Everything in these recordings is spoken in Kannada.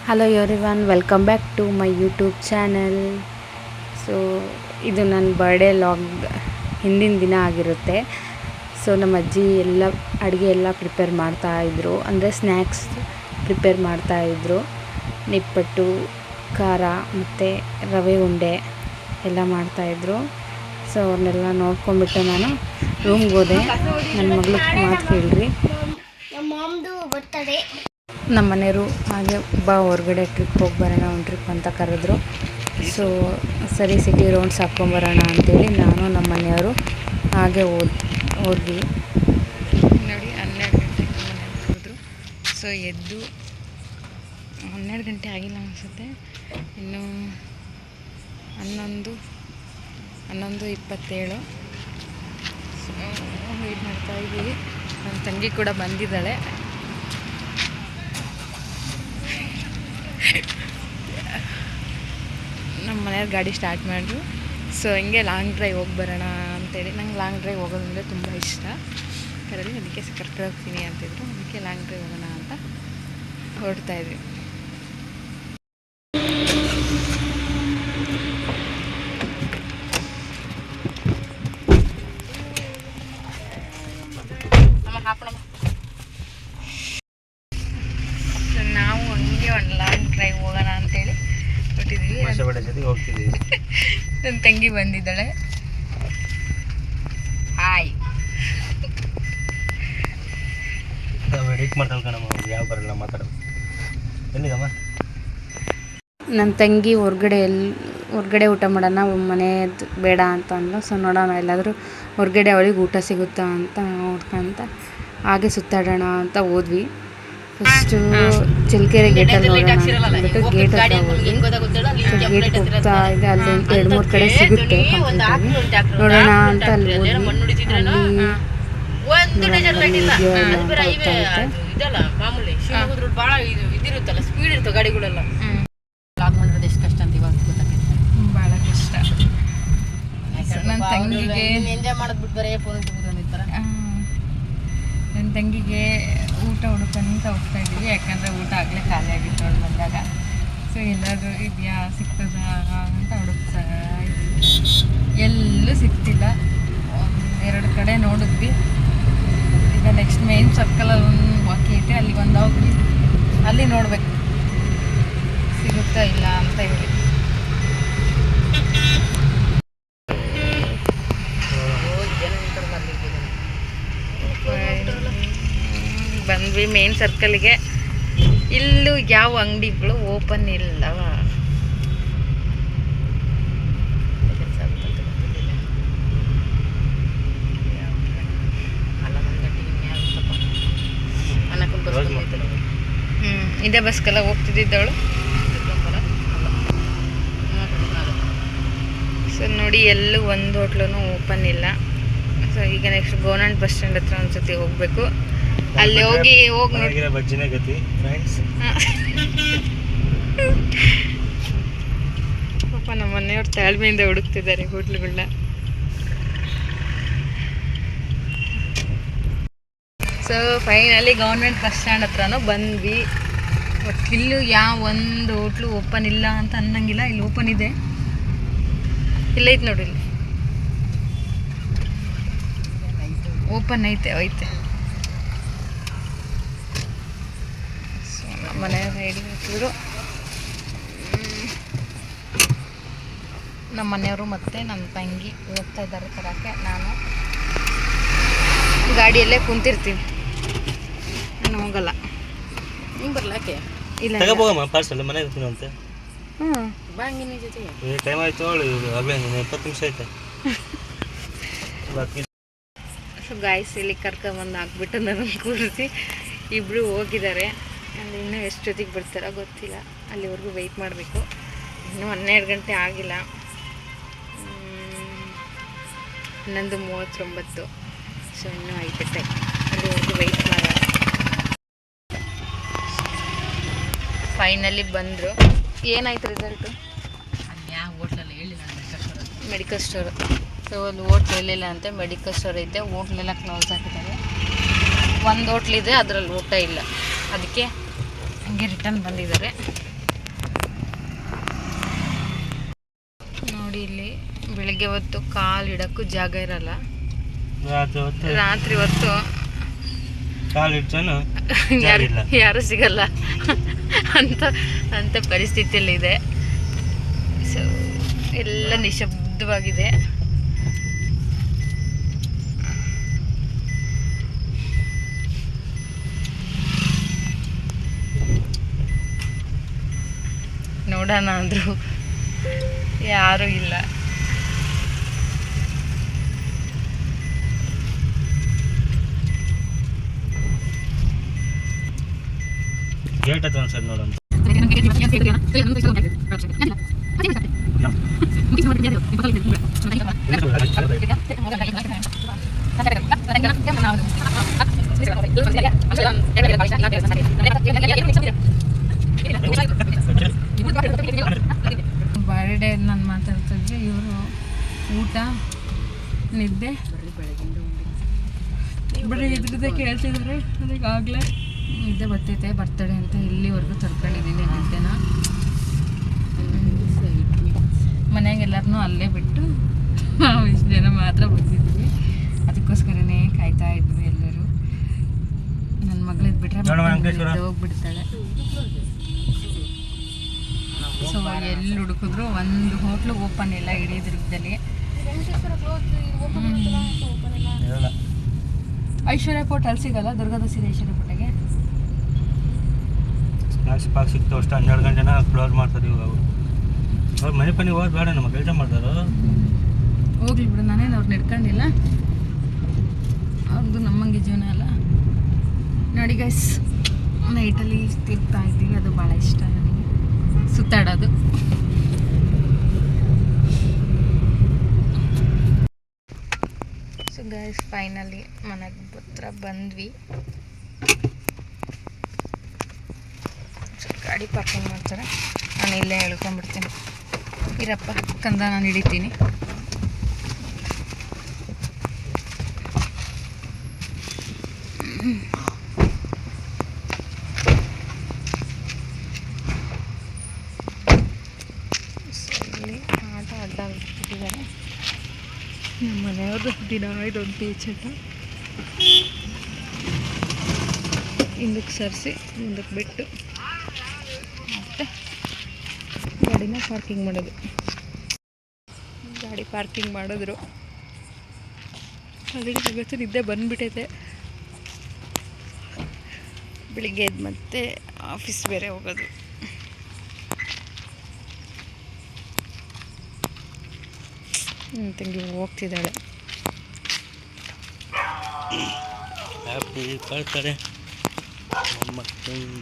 Hello everyone, welcome back to my YouTube channel. So ಇದು ನನ್ನ ಬರ್ಡೇ ಲಾಗ್ ಹಿಂದಿನ ದಿನ ಆಗಿರುತ್ತೆ. ಸೊ ನಮ್ಮ ಅಜ್ಜಿ ಎಲ್ಲ ಅಡುಗೆ ಎಲ್ಲ ಪ್ರಿಪೇರ್ ಮಾಡ್ತಾಯಿದ್ರು, ಅಂದರೆ ಸ್ನ್ಯಾಕ್ಸ್ ಪ್ರಿಪೇರ್ ಮಾಡ್ತಾಯಿದ್ರು. ನಿಪ್ಪಟ್ಟು, ಖಾರ ಮತ್ತು ರವೆ ಉಂಡೆ ಎಲ್ಲ ಮಾಡ್ತಾಯಿದ್ರು. ಸೊ ಅವ್ರನ್ನೆಲ್ಲ ನೋಡ್ಕೊಂಡ್ಬಿಟ್ಟು ನಾನು ರೂಮ್ಗೆ ಹೋದೆ. ನನ್ನ ಮಗಳು ಮಾತು ಕೇಳ್ರಿ, ನಮ್ಮ ಮನೆಯವರು ಹಾಗೆ ಹೊರಗಡೆ ಟ್ರಿಪ್ ಹೋಗಿ ಬರೋಣ, ಒಂದು ಟ್ರಿಪ್ ಅಂತ ಕರೆದ್ರು. ಸೊ ಸರಿ ಸಿಟಿ ರೌಂಡ್ಸ್ ಹಾಕ್ಕೊಂಬರೋಣ ಅಂಥೇಳಿ ನಾನು ನಮ್ಮ ಮನೆಯವರು ಹಾಗೆ ಹೋದ್ವಿ. ನೋಡಿ 12 ಗಂಟೆಗೆ ನಮ್ಮ ಮನೆಯವ್ರು ಹೋದರು. ಸೊ ಎದ್ದು 12 ಗಂಟೆ ಆಗಿಲ್ಲ ಅನಿಸುತ್ತೆ, ಇನ್ನು 11:27. ವೆಯ್ಟ್ ಮಾಡ್ತಾಯಿದ್ದೀವಿ. ನನ್ನ ತಂಗಿ ಕೂಡ ಬಂದಿದ್ದಾಳೆ. ನಮ್ಮ ಮನೆಯವ್ರು ಗಾಡಿ ಸ್ಟಾರ್ಟ್ ಮಾಡಿದ್ರು. ಸೊ ಹಿಂಗೆ ಲಾಂಗ್ ಡ್ರೈವ್ ಹೋಗಿ ಬರೋಣ ಅಂತೇಳಿ, ನಂಗೆ ಲಾಂಗ್ ಡ್ರೈವ್ ಹೋಗೋದಂದರೆ ತುಂಬ ಇಷ್ಟ. ಕರೆಯಲ್ಲಿ ಅದಕ್ಕೆ ಕರ್ಕೊಂಡು ಹೋಗ್ತೀನಿ ಅಂತಿದ್ರು, ಅದಕ್ಕೆ ಲಾಂಗ್ ಡ್ರೈವ್ ಹೋಗೋಣ ಅಂತ ಹೊರಡ್ತಾಯಿದ್ವಿ. ನಾವು ಹಂಗೆ ಒಂದು ಲಾಂಗ್ ಡ್ರೈವ್ ಹೋಗೋಣ ಅಂತೇಳಿ ಹೊರಟಿದ್ವಿ. ನನ್ನ ತಂಗಿ ಬಂದಿದ್ದಾಳೆ. ಹಾಯ್. ನನ್ನ ತಂಗಿ ಹೊರ್ಗಡೆ ಊಟ ಮಾಡೋಣ, ಮನೆ ಬೇಡ ಅಂತ ಅಂದ್ಲು. ಸೊ ನೋಡೋಣ ಎಲ್ಲಾದರೂ ಹೊರಗಡೆ ಅವಳಿಗೆ ಊಟ ಸಿಗುತ್ತಾ ಅಂತ ನೋಡ್ಕೊಂತ ಹಾಗೆ ಸುತ್ತಾಡೋಣ ಅಂತ ಹೋದ್ವಿ. ಫಸ್ಟು ಚಿಲ್ಕೆರೆ ಗೇಟಲ್ಲಿ ನೋಡೋಣ ಅಂದ್ಬಿಟ್ಟು ಗೇಟ್ ಹತ್ರ ಹೋದ್ವಿ. ಸೊ ಗೇಟ್ಗೆ ಹೋಗ್ತಾ ಇದೆ, ಅಲ್ಲಿ 2-3 ಕಡೆ ಸಿಗುತ್ತೆ ನೋಡೋಣ ಅಂತ ಅಲ್ಲಿ ಹೋದ್ವಿ. ಭಾಳ ಕಷ್ಟ. ನನ್ನ ತಂಗಿಗೆ ಊಟ ಹುಡುಕಂತ ಹೋಗ್ತಾ ಇದ್ದೀವಿ, ಯಾಕಂದರೆ ಊಟ ಆಗಲೇ ಖಾಲಿ ಆಗಿತ್ತು ಅವಳು ಬಂದಾಗ. ಸೊ ಎಲ್ಲಾದರೂ ಇದೆಯಾ ಸಿಗ್ತದ ಅಂತ ಹುಡುಕ್ತಾ ಇದ್ದೀವಿ. ಎಲ್ಲೂ ಸಿಗ್ತಿಲ್ಲ. 2 ಕಡೆ ನೋಡಿದ್ವಿ. ಈಗ ನೆಕ್ಸ್ಟ್ ಮೇನ್ ಸರ್ಕಲಲ್ಲಿ ಒಂದು ಬಾಕಿ ಐತೆ, ಅಲ್ಲಿಗೆ ಒಂದು ಹೋಗಿ ಅಲ್ಲಿ ನೋಡಬೇಕು ಸಿಗುತ್ತಾ ಇಲ್ಲ ಅಂತ ಹೇಳಿ. ಬಂದ್ವಿ ಮೇನ್ ಸರ್ಕಲ್ಗೆ. ಇಲ್ಲೂ ಯಾವ ಅಂಗಡಿಗಳು ಓಪನ್ ಇಲ್ಲ. ಇದೇ ಬಸ್ಗೆಲ್ಲ ಹೋಗ್ತಿದ್ದವಳು. ಸೊ ನೋಡಿ, ಎಲ್ಲೂ ಒಂದು ಹೋಟ್ಲೂ ಓಪನ್ ಇಲ್ಲ. ಸೊ ಈಗ ನೆಕ್ಸ್ಟ್ ಗೋರ್ಮೆಂಟ್ ಬಸ್ ಸ್ಟ್ಯಾಂಡ್ ಹತ್ರ ಒಂದ್ಸತಿ ಹೋಗ್ಬೇಕು. ಅಲ್ಲಿ ಹೋಗಿ ಪಾಪ ನಮ್ಮ ಮನೆಯವ್ರು ತಾಳ್ಮೆಯಿಂದ ಹುಡುಕ್ತಿದ್ದಾರೆ ಹೋಟ್ಲುಗಳನ್ನ. So finally government bus stand ಹತ್ರನೂ ಬಂದ್ವಿ. ಬಟ್ ಇಲ್ಲೂ ಯಾವ ಒಂದು ಹೋಟ್ಲು ಓಪನ್ ಇಲ್ಲ ಅಂತ ಅನ್ನಂಗಿಲ್ಲ. ಇಲ್ಲಿ ಓಪನ್ ಇದೆ, ಇಲ್ಲೈತೆ ನೋಡಿ, ಇಲ್ಲಿ ಓಪನ್ ಐತೆ. ಸೊ ನಮ್ಮ ಮನೆಯವ್ರು ರೆಡಿ ಹಾಕಿದ್ರು. ನಮ್ಮ ಮನೆಯವರು ಮತ್ತು ನನ್ನ ತಂಗಿ ಹೋಗ್ತಾ ಇದ್ದಾರೆ ತರಕ್ಕೆ. ನಾನು ಗಾಡಿಯಲ್ಲೇ ಕುಂತಿರ್ತೀನಿ, ನಾನು ಹೋಗಲ್ಲ. ಹಿಂಗೆ ಬರ್ಲಾಕೆ ಇಲ್ಲ ಪಾರ್ಸಲ್ ಮನೆ ಇರ್ತೀನಿ ಅಂತ. ಬಾಂಗಿನ ಜೊತೆಗೆ ಟೈಮ್ ಆಯ್ತು, 20 ನಿಮಿಷ ಐತೆ. ಸೊ ಗಾಯ್ಸ್ ಇಲ್ಲಿ ಕರ್ಕೊಂಬಂದು ಹಾಕ್ಬಿಟ್ಟು ನನಗೆ ಕೂರಿಸಿ ಇಬ್ಬರು ಹೋಗಿದ್ದಾರೆ. ಅಲ್ಲಿ ಇನ್ನೂ ಎಷ್ಟು ಜೊತೆಗೆ ಬರ್ತಾರೋ ಗೊತ್ತಿಲ್ಲ. ಅಲ್ಲಿವರೆಗೂ ವೆಯ್ಟ್ ಮಾಡಬೇಕು. ಇನ್ನೂ 12 ಗಂಟೆ ಆಗಿಲ್ಲ, 11:39. ಸೊ ಇನ್ನೂ ಐತೆ ಟೈಮ್, ಅಲ್ಲಿವರೆಗೂ ವೆಯ್ಟ್ ಮಾಡೋಣ. ಫೈನಲಿ ಬಂದರು. ಏನಾಯ್ತು ರಿಸಲ್ಟು? ಯಾವ ಹೋಟ್ಲಲ್ಲಿ ಹೇಳಿಲ್ಲ, ಮೆಡಿಕಲ್ ಸ್ಟೋರು. ಸೊ ಒಂದು ಹೋಟ್ಲ್ ಹೇಳಿಲ್ಲ ಅಂತೆ, ಮೆಡಿಕಲ್ ಸ್ಟೋರ್ ಐತೆ. ಹೋಟ್ಲೆಲ್ಲ ಕ್ಲೋಸ್ ಆಗಿದ್ದಾರೆ. ಒಂದು ಹೋಟ್ಲಿದೆ, ಅದರಲ್ಲಿ ಊಟ ಇಲ್ಲ. ಅದಕ್ಕೆ ಹಂಗೆ ರಿಟರ್ನ್ ಬಂದಿದ್ದಾರೆ. ಬೆಳಗ್ಗೆ ಹೊತ್ತು ಕಾಲಿಡಕ್ಕೂ ಜಾಗ ಇರಲ್ಲ, ರಾತ್ರಿ ಹೊತ್ತು ಯಾರು ಸಿಗಲ್ಲ ಅಂತ ಅಂತ ಪರಿಸ್ಥಿತಿಯಲ್ಲಿದೆ. ಸೊ ಎಲ್ಲ ನಿಶಬ್ದವಾಗಿದೆ. ನೋಡೋಣ ಅಂದರೂ ಯಾರೂ ಇಲ್ಲ. ಗೇಟ್ ಹತ್ರ ಒಂದ್ಸರಿ ನೋಡೋಣ. ಬರ್ಡೇ ನಾನು ಮಾತಾಡ್ತಿದ್ದೆ, ಇವರು ಊಟ ನಿದ್ದೆ ಬರೀ ಇದ್ರದ್ದೇ ಕೇಳ್ತಿದ್ದಾರೆ. ಅದಕ್ಕಾಗಲೇ ನಿದ್ದೆ ಬರ್ತೈತೆ, ಬರ್ತಡೆ ಅಂತ ಇಲ್ಲಿವರೆಗೂ ತರ್ಕೊಂಡಿದ್ದೀನಿ ನಿದ್ದೆನ. ಮನೆಯಾಗೆಲ್ಲರನ್ನೂ ಅಲ್ಲೇ ಬಿಟ್ಟು ನಾವು ಇಷ್ಟು ಜನ ಮಾತ್ರ ಬಂದಿದ್ವಿ. ಅದಕ್ಕೋಸ್ಕರನೇ ಕಾಯ್ತಾ ಇದ್ವಿ ಎಲ್ಲರೂ. ನನ್ನ ಮಗಳಿದ್ದು ಬಿಟ್ಟರೆ ಹೋಗ್ಬಿಡ್ತಾಳೆ. ಸೊ ಎಲ್ಲಿ ಹುಡುಕಿದ್ರು ಒಂದು ಹೋಟ್ಲು ಓಪನ್ ಇಲ್ಲ ಇಡೀ ದುರ್ಗದಲ್ಲಿ. ಐಶ್ವರ್ಯ ಪೋಟ್ ಅಲ್ಲಿ ಸಿಗಲ್ಲ, ದುರ್ಗದ ಸೀರೆ ಐಶ್ವರ್ಯ ಪೋಟಗೆ ಸ್ನಾಕ್ಸ್ ಪಾಕ್ ಸಿಗ್ತಾವೆ ಅಷ್ಟು. 12 ಗಂಟೆನ ಕ್ಲೋಸ್ ಮಾಡ್ತಾರೆ ಇವಾಗ. ಅವ್ರು ಮನೆ ಪನಿಗೆ ಹೋಗೋದು ಬೇಡ, ನಮ್ಮ ಕೆಲಸ ಮಾಡ್ತಾರೋ ಹೋಗ್ಲಿ ಬಿಡು. ನಾನೇನು ಅವ್ರು ನಡ್ಕೊಂಡಿಲ್ಲ, ಅವ್ರದ್ದು ನಮ್ಮಂಗೆ ಜೀವನ ಅಲ್ಲ. ನೋಡಿ ಗೈಸ್, ನೈಟಲ್ಲಿ ತಿರ್ತಾ ಇದ್ದೀವಿ, ಅದು ಭಾಳ ಇಷ್ಟ ನನಗೆ, ಸುತ್ತಾಡೋದು. ಸೊ ಗೈಸ್, ಫೈನಲಿ ಮನೆಗೆ ಹತ್ರ ಬಂದ್ವಿ. ಗಾಡಿ ಪಾರ್ಕಿಂಗ್ ಮಾಡ್ತಾರೆ, ನಾನು ಇಲ್ಲೇ ಹೇಳ್ಕೊಂಡ್ಬಿಡ್ತೀನಿ. ಇರಪ್ಪ ಕಂದ, ನಾನು ಹಿಡಿತೀನಿ. ಇಲ್ಲಿ ಆಟ ಅಡ್ಡಾಗ್ಬಿಟ್ಟಿದ್ದಾರೆ ನಮ್ಮ ಮನೆಯವ್ರದ್ದು. ದಿನ ಇದೊಂದು ಪೇಚಟ ಹಿಂದಕ್ಕೆ ಸರಿಸಿ ಮುಂದಕ್ಕೆ ಬಿಟ್ಟು ಮತ್ತೆ ಗಾಡಿನ ಪಾರ್ಕಿಂಗ್ ಮಾಡೋದು. ಗಾಡಿ ಪಾರ್ಕಿಂಗ್ ಮಾಡಿದ್ರು, ಅದಕ್ಕೆ ಇವತ್ತು ನಿದ್ದೆ ಬಂದುಬಿಟ್ಟೈತೆ. ಬೆಳಿಗ್ಗೆ ಎದ್ದು ಮತ್ತೆ ಆಫೀಸ್ ಬೇರೆ ಹೋಗೋದು. ತಂಗಿ ಹೋಗ್ತಿದ್ದಾಳೆ. Happy birthday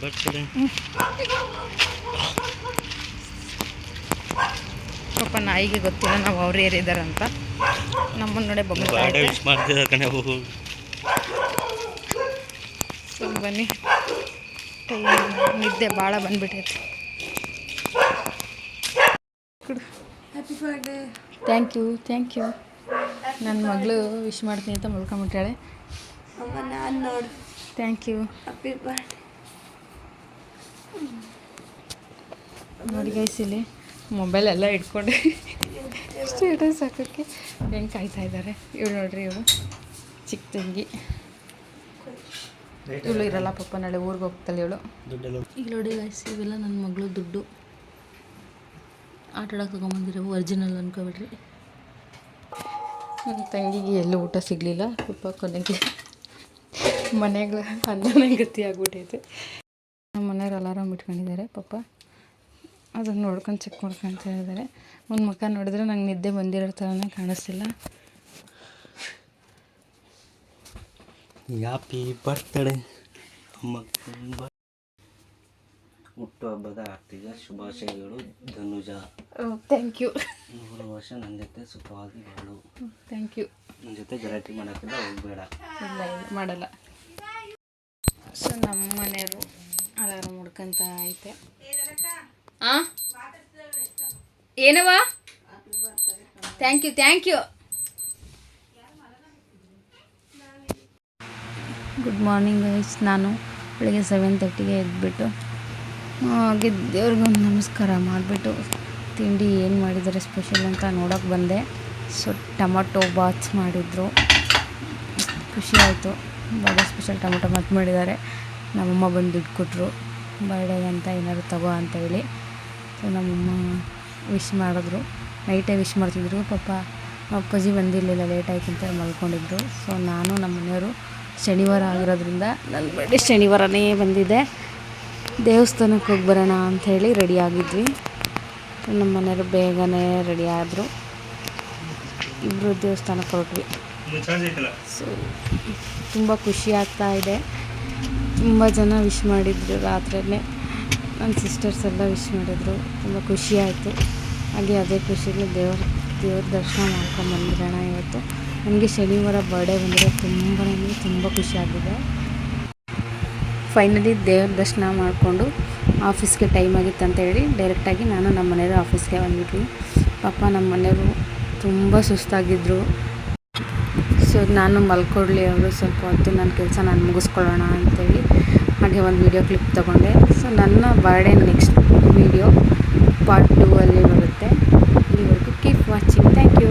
birthday. ಪಾಪ ನಾಯಿಗೆ ಗೊತ್ತಿಲ್ಲ ನಾವು ಅವ್ರು ಏರಿದಾರಂತ. ನಮ್ಮನ್ನ ನೋಡೆ ಮಾಡ್ತಿದ್ದಾರೆ. ಸೊ ಬನ್ನಿ, ನಿದ್ದೆ ಭಾಳ ಬಂದ್ಬಿಟ್ಟೈತೆ. Happy birthday. Thank you. ನನ್ನ ಮಗಳು ವಿಶ್ ಮಾಡ್ತೀನಿ ಅಂತ ಮಲ್ಕೊಂಬಿಟ್ಟಾಳೆ. ನಾನು ನೋಡು. Thank you. Happy birthday. ನೋಡಿ ಗೈಸ್, ಇಲ್ಲಿ ಮೊಬೈಲೆಲ್ಲ ಇಟ್ಕೊಂಡು ಸ್ಟೇಟಸ್ ಹಾಕೋಕ್ಕೆ ಹೆಂಗೆ ಕಾಯ್ತಾ ಇದ್ದಾರೆ. ಇವಳು ನೋಡ್ರಿ, ಇವಳು ಚಿಕ್ಕ ತಂಗಿ. ಇವಳು ಇರಲ್ಲ ಪಾಪ, ನಾಳೆ ಊರಿಗೆ ಹೋಗ್ತಾಳೆ ಇವಳು. ಈಗ ನೋಡಿ ಗೈಸ್, ಇವೆಲ್ಲ ನನ್ನ ಮಗಳು ದುಡ್ಡು ಆಟ ಆಡೋಕೆ ತಗೊಂಬಂದಿರೋ ಒರಿಜಿನಲ್ ಅನ್ಕೋಬಿಡ್ರಿ. ನನ್ನ ತಂಗಿಗೆ ಎಲ್ಲೂ ಊಟ ಸಿಗಲಿಲ್ಲ ಪಾಪ, ಕೊನೆಗೆ ಮನೆಗಳ ಅನ್ನನೇ ಗತಿ ಆಗ್ಬಿಟ್ಟೈತೆ. ನಮ್ಮ ಮನೆಯವ್ರು ಅಲಾರಾಮ್ ಇಟ್ಕೊಂಡಿದ್ದಾರೆ ಪಾಪ, ಅದನ್ನು ನೋಡ್ಕೊಂಡು ಚೆಕ್ ಮಾಡ್ಕೊತ ಇದ್ದಾರೆ. ಒಂದು ಮುಖ ನೋಡಿದ್ರೆ ನಂಗೆ ನಿದ್ದೆ ಬಂದಿರೋ ಥರನೇ ಕಾಣಿಸ್ತಿಲ್ಲ. ಹ್ಯಾಪಿ ಬರ್ತ್ಡೇ ಅಮ್ಮ. ಹುಟ್ಟುಹಬ್ಬದ ಆರ್ಥಿಕ ಶುಭಾಶಯಗಳು ಧನುಜ. Thank you. 100 ವರ್ಷ ನನ್ನ ಜೊತೆ ಸುಖವಾಗಿ ಬಾಳು. Thank you. ನನ್ನ ಜೊತೆ ಗಲಾಟೆ ಮಾಡೋಕ್ಕಿಂತ ಹೋಗಬೇಡ. ಇಲ್ಲ ಮಾಡಲ್ಲ. ಸೊ ನಮ್ಮ ಮನೆಯವರು ಅಲಾರಾಮ್ ಹುಡ್ಕೊಂತ ಐತೆ. ಏನವ? Thank you. Good morning guys. ನಾನು ಬೆಳಿಗ್ಗೆ 7:30ಗೆ ಎದ್ಬಿಟ್ಟು ದೇವ್ರಿಗೊಂದು ನಮಸ್ಕಾರ ಮಾಡಿಬಿಟ್ಟು ತಿಂಡಿ ಏನು ಮಾಡಿದ್ದಾರೆ ಸ್ಪೆಷಲ್ ಅಂತ ನೋಡೋಕೆ ಬಂದೆ. ಸೊ ಟೊಮಟೊ ಬಾತ್ಸ್ ಮಾಡಿದರು, ಖುಷಿ ಆಯಿತು. ಬರ್ಡೇ ಸ್ಪೆಷಲ್ ಟೊಮಟೊ ಬಾತ್ ಮಾಡಿದ್ದಾರೆ. ನಮ್ಮಮ್ಮ ಬಂದು ದುಡ್ಡು ಕೊಟ್ಟರು ಬರ್ಡೇಗೆ ಅಂತ, ಏನಾದ್ರು ತಗೋ ಅಂತ ಹೇಳಿ. ಸೊ ನಮ್ಮಮ್ಮ ವಿಶ್ ಮಾಡಿದ್ರು, ನೈಟೇ ವಿಶ್ ಮಾಡ್ತಿದ್ರು. ಪಾಪ ಅಪ್ಪಾಜಿ ಬಂದಿರಲಿಲ್ಲ, ಲೇಟ್ ಆಯ್ತು ಅಂತ ಮಲ್ಕೊಂಡಿದ್ರು. ಸೊ ನಾನು ನಮ್ಮ ಮನೆಯವರು ಶನಿವಾರ ಆಗಿರೋದ್ರಿಂದ ನನ್ನ ಬರ್ಡೇ ಶನಿವಾರನೇ ಬಂದಿದೆ, ದೇವಸ್ಥಾನಕ್ಕೆ ಹೋಗಿ ಬರೋಣ ಅಂಥೇಳಿ ರೆಡಿ ಆಗಿದ್ವಿ. ನಮ್ಮ ಮನೆಯವರು ಬೇಗನೆ ರೆಡಿ ಆದರು, ಇಬ್ಬರು ದೇವಸ್ಥಾನಕ್ಕೆ ಹೊರಟ್ವಿ. ಸೊ ತುಂಬ ಖುಷಿ ಆಗ್ತಾ ಇದೆ. ತುಂಬ ಜನ ವಿಶ್ ಮಾಡಿದರು, ರಾತ್ರಿಯೇ ನನ್ನ ಸಿಸ್ಟರ್ಸ್ ಎಲ್ಲ ವಿಶ್ ಮಾಡಿದರು. ತುಂಬ ಖುಷಿ ಆಯಿತು. ಹಾಗೆ ಅದೇ ಖುಷಿಯಲ್ಲಿ ದೇವ್ರ ದರ್ಶನ ಮಾಡ್ಕೊಂಬಂದಿರೋಣ ಇವತ್ತು. ನನಗೆ ಶನಿವಾರ ಬರ್ಡೇ ಬಂದರೆ ತುಂಬ ಖುಷಿಯಾಗಿದೆ. ಫೈನಲಿ ದೇವ್ರ ದರ್ಶನ ಮಾಡಿಕೊಂಡು ಆಫೀಸ್ಗೆ ಟೈಮ್ ಆಗಿತ್ತು ಅಂತ ಹೇಳಿ ಡೈರೆಕ್ಟಾಗಿ ನಾನು ನಮ್ಮ ಮನೆಯವರು ಆಫೀಸ್ಗೆ ಬಂದ್ಬಿಟ್ವಿ. ಪಾಪ ನಮ್ಮ ಮನೆಯವರು ತುಂಬ ಸುಸ್ತಾಗಿದ್ದರು. ಸೊ ನಾನು ಮಲ್ಕೊಡ್ಲಿ, ಅವರು ಸ್ವಲ್ಪ ಹೊತ್ತು ನನ್ನ ಕೆಲಸ ನಾನು ಮುಗಿಸ್ಕೊಳ್ಳೋಣ ಅಂಥೇಳಿ ಹಾಗೆ ಒಂದು ವೀಡಿಯೋ ಕ್ಲಿಪ್ ತೊಗೊಂಡೆ. ಸೊ ನನ್ನ ಬರ್ಡೇ ನೆಕ್ಸ್ಟ್ ವೀಡಿಯೋ ಪಾರ್ಟ್ 2 ಅಲ್ಲಿ ಬರುತ್ತೆ. ಇಲ್ಲಿವರೆಗೂ ಕೀಪ್ ವಾಚಿಂಗ್. Thank you.